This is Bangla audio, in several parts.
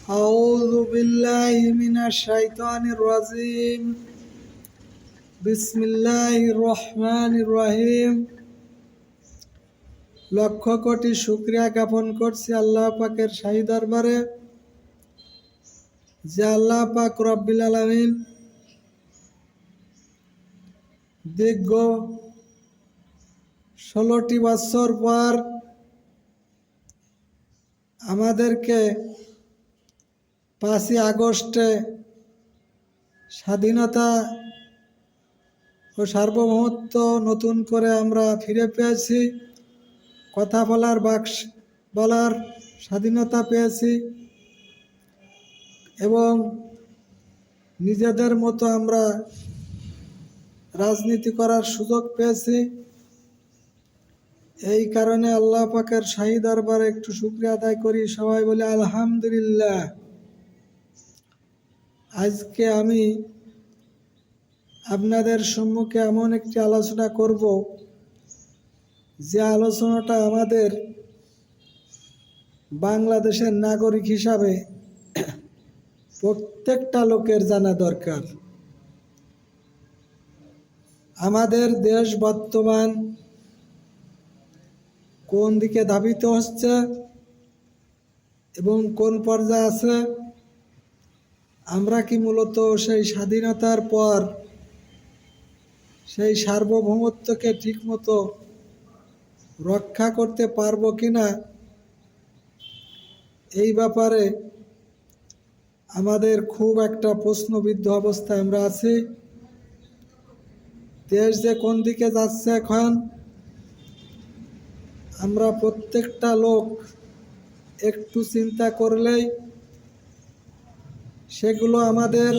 أعوذ بالله من الشيطان الرجيم بسم الله الرحمن الرحيم লক্ষ কোটি শুকরিয়া জ্ঞাপন করছি আল্লাহ পাকের শাহী দরবারে যে আল্লাহ পাক রব্বুল আলামিন দীর্ঘ 16টি বছর পর আমাদেরকে 5ই আগস্টে স্বাধীনতা ও সার্বভৌমত্ব নতুন করে আমরা ফিরে পেয়েছি। কথা বলার স্বাধীনতা পেয়েছি এবং নিজেদের মতো আমরা রাজনীতি করার সুযোগ পেয়েছি। এই কারণে আল্লাহ পাকের শাহী দরবারে একটু শুকরিয়া আদায় করি, সবাই বলি আলহামদুলিল্লাহ। আজকে আমি আপনাদের সম্মুখে এমন একটি আলোচনা করব যে আলোচনাটা আমাদের বাংলাদেশের নাগরিক হিসাবে প্রত্যেকটা লোকের জানা দরকার। আমাদের দেশ বর্তমান কোন দিকে ধাবিত হচ্ছে এবং কোন পর্যায়ে আছে। আমরা কি মূলত সেই স্বাধীনতার পর সেই সার্বভৌমত্বকে ঠিকমতো রক্ষা করতে পারবো কিনা, এই ব্যাপারে আমাদের খুব একটা প্রশ্নবিদ্ধ অবস্থায় আমরা আছি। দেশ যে কোন দিকে যাচ্ছে এখন, আমরা প্রত্যেকটা লোক একটু চিন্তা করলেই সেগুলো আমাদের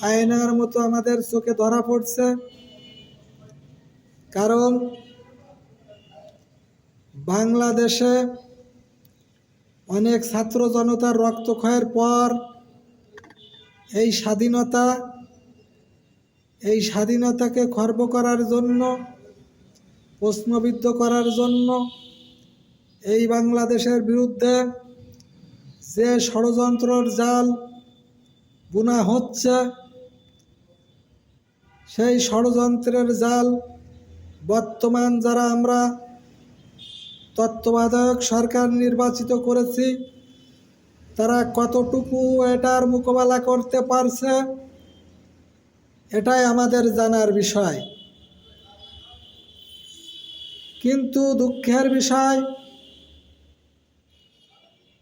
আয়নার মতো আমাদের চোখে ধরা পড়ছে। কারণ বাংলাদেশে অনেক ছাত্র জনতার রক্তক্ষয়ের পর এই স্বাধীনতাকে খর্ব করার জন্য, প্রশ্নবিদ্ধ করার জন্য এই বাংলাদেশের বিরুদ্ধে যে ষড়যন্ত্রের জাল বুনা হচ্ছে, সেই ষড়যন্ত্রের জাল বর্তমান যারা আমরা তত্ত্বাবধায়ক সরকার নির্বাচিত করেছি তারা কতটুকু এটার মোকাবেলা করতে পারছে, এটাই আমাদের জানার বিষয়। কিন্তু দুঃখের বিষয়,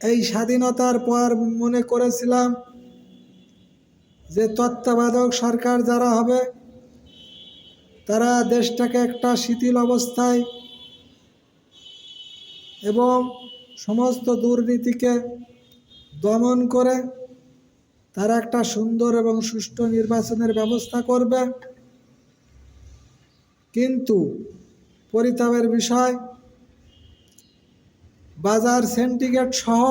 এই স্বাধীনতার পর মনে করেছিলাম যে তত্ত্বাবধায়ক সরকার যারা হবে তারা দেশটাকে একটা শিথিল অবস্থায় এবং সমস্ত দুর্নীতিকে দমন করে তারা একটা সুন্দর এবং সুষ্ঠু নির্বাচনের ব্যবস্থা করবে। কিন্তু পরিতাপের বিষয়, বাজার সিন্ডিকেট সহ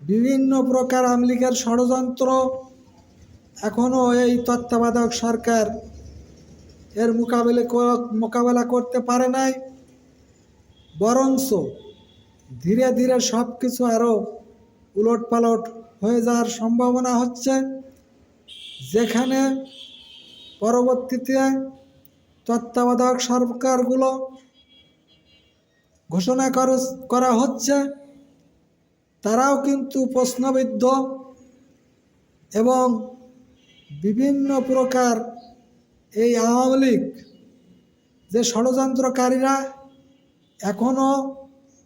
বিভিন্ন প্রকার আওয়ামী লীগের ষড়যন্ত্র এখনও এই তত্ত্বাবধায়ক সরকার এর মোকাবেলা করতে পারে নাই। বরঞ্চ ধীরে ধীরে সব কিছু আরও উলটপালট হয়ে যাওয়ার সম্ভাবনা হচ্ছে, যেখানে পরবর্তীতে তত্ত্বাবধায়ক সরকারগুলো ঘোষণা করা হচ্ছে তারাও কিন্তু প্রশ্নবিদ্ধ এবং বিভিন্ন প্রকার এই আওয়ামী লীগ যে ষড়যন্ত্রকারীরা এখনও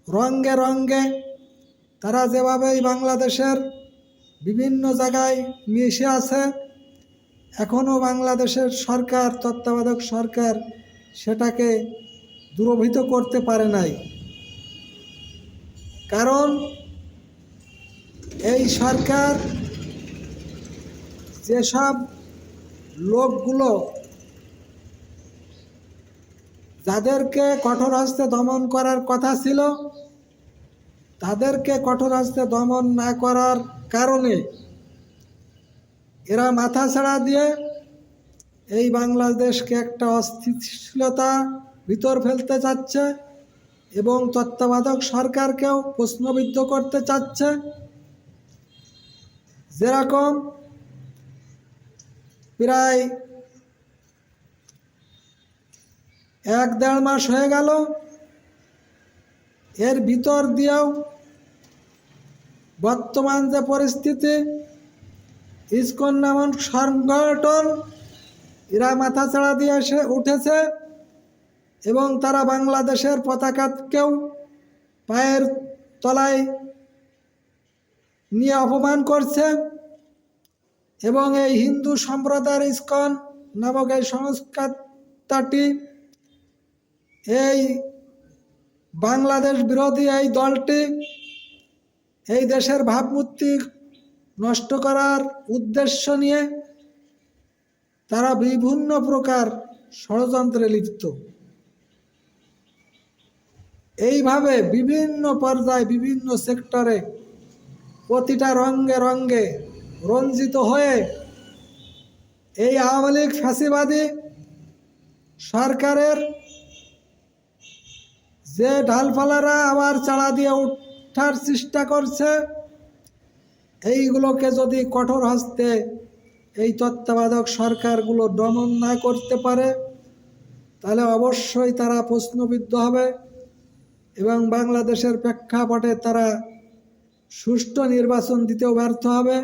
রঙ্গে রঙ্গে তারা যেভাবেই বাংলাদেশের বিভিন্ন জায়গায় মিশে আছে, এখনও বাংলাদেশের সরকার, তত্ত্বাবধায়ক সরকার সেটাকে দূরীভূত করতে পারে নাই। কারণ এই সরকার যেসব লোকগুলো যাদেরকে কঠোর হস্তে দমন করার কথা ছিল তাদেরকে কঠোর হস্তে দমন না করার কারণে এরা মাথাছাড়া দিয়ে এই বাংলাদেশকে একটা অস্থিতিশীলতা ভিতর ফেলতে চাচ্ছে এবং তত্ত্বাবধায়ক সরকারকেও প্রশ্নবিদ্ধ করতে চাচ্ছে। যেরকম প্রায় 1-1.5 মাস হয়ে গেল, এর ভিতর দিয়েও বর্তমান যে পরিস্থিতি, ইসকন নামক সংগঠন এরা মাথাচাড়া দিয়ে উঠেছে এবং তারা বাংলাদেশের পতাকাকেও পায়ের তলায় নিয়ে অপমান করছে এবং এই হিন্দু সম্প্রদায়ের ইসকন নামক এই সংস্থাটি, এই বাংলাদেশ বিরোধী এই দলটি এই দেশের ভাবমূর্তি নষ্ট করার উদ্দেশ্য নিয়ে তারা বিভিন্ন প্রকার ষড়যন্ত্রে লিপ্ত। এইভাবে বিভিন্ন পর্যায়ে বিভিন্ন সেক্টরে প্রতিটা রঙ্গে রঙ্গে রঞ্জিত হয়ে এই আওয়ামী লীগ ফ্যাসিবাদী সরকারের যে ঢালপালারা আবার চাড়া দিয়ে ওঠার চেষ্টা করছে, এইগুলোকে যদি কঠোর হস্তে এই তত্ত্বাবধায়ক সরকারগুলো দমন না করতে পারে, তাহলে অবশ্যই তারা প্রশ্নবিদ্ধ হবে এবং বাংলাদেশের প্রেক্ষাপটে তারা সুষ্ঠু নির্বাচন দিতেও ব্যর্থ হবে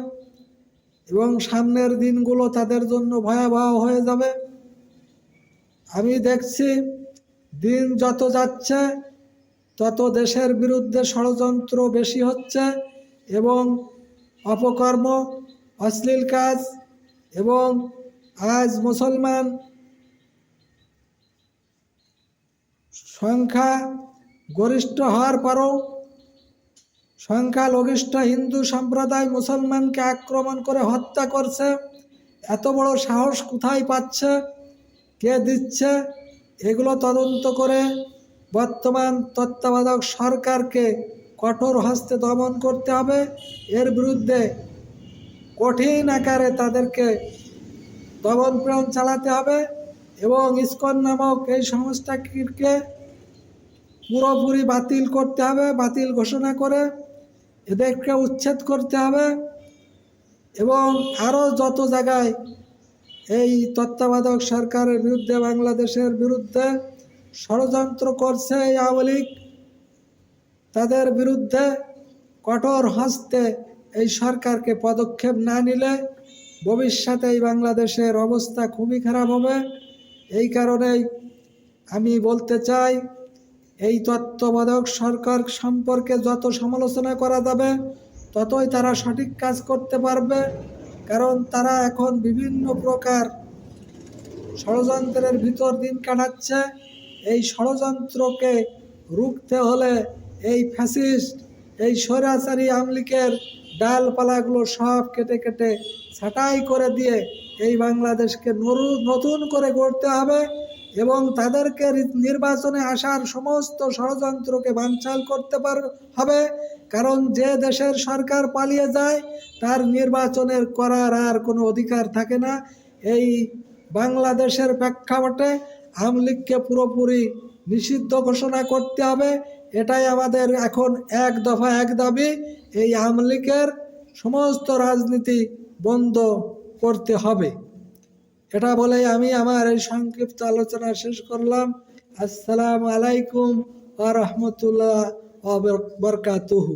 এবং সামনের দিনগুলো তাদের জন্য ভয়াবহ হয়ে যাবে। আমি দেখছি দিন যত যাচ্ছে তত দেশের বিরুদ্ধে ষড়যন্ত্র বেশি হচ্ছে এবং অপকর্ম, অশ্লীল কাজ এবং আজ মুসলমান সংখ্যা গরিষ্ঠ হওয়ার পরও সংখ্যালঘিষ্ঠ হিন্দু সম্প্রদায় মুসলমানকে আক্রমণ করে হত্যা করছে। এত বড় সাহস কোথায় পাচ্ছে, কে দিচ্ছে? এগুলো তদন্ত করে বর্তমান তত্ত্বাবধায়ক সরকারকে কঠোর হস্তে দমন করতে হবে। এর বিরুদ্ধে কঠিন আকারে তাদেরকে দমন-পীড়ন চালাতে হবে এবং ইসকন নামক এই সংস্থাকে পুরোপুরি বাতিল করতে হবে, বাতিল ঘোষণা করে এদেরকে উচ্ছেদ করতে হবে এবং আরও যত জায়গায় এই তত্ত্বাবধায়ক সরকারের বিরুদ্ধে, বাংলাদেশের বিরুদ্ধে ষড়যন্ত্র করছে এই আওয়ামী লীগ, তাদের বিরুদ্ধে কঠোর হস্তে এই সরকারকে পদক্ষেপ না নিলে ভবিষ্যতে এই বাংলাদেশের অবস্থা খুবই খারাপ হবে। এই কারণেই আমি বলতে চাই, এই তত্ত্বাবধায়ক সরকার সম্পর্কে যত সমালোচনা করা যাবে ততই তারা সঠিক কাজ করতে পারবে, কারণ তারা এখন বিভিন্ন প্রকার ষড়যন্ত্রের ভিতর দিন কাটাচ্ছে। এই ষড়যন্ত্রকে রুখতে হলে এই ফ্যাসিস্ট, এই স্বৈরাচারী আওয়ামী লীগের ডালপালাগুলো সব কেটে কেটে ছাঁটাই করে দিয়ে এই বাংলাদেশকে নতুন করে গড়তে হবে এবং তাদেরকে নির্বাচনে আসার সমস্ত ষড়যন্ত্রকে বানচাল করতে হবে। কারণ যে দেশের সরকার পালিয়ে যায় তার নির্বাচনের করার আর কোনো অধিকার থাকে না। এই বাংলাদেশের প্রেক্ষাপটে আওয়ামী লীগকে পুরোপুরি নিষিদ্ধ ঘোষণা করতে হবে। এটাই আমাদের এখন এক দফা এক দাবি। এই আওয়ামী লীগের সমস্ত রাজনীতি বন্ধ করতে হবে। এটা বলেই আমি আমার এই সংক্ষিপ্ত আলোচনা শেষ করলাম। আসসালামু আলাইকুম ওয়া রাহমাতুল্লাহ ওয়া বারাকাতুহু।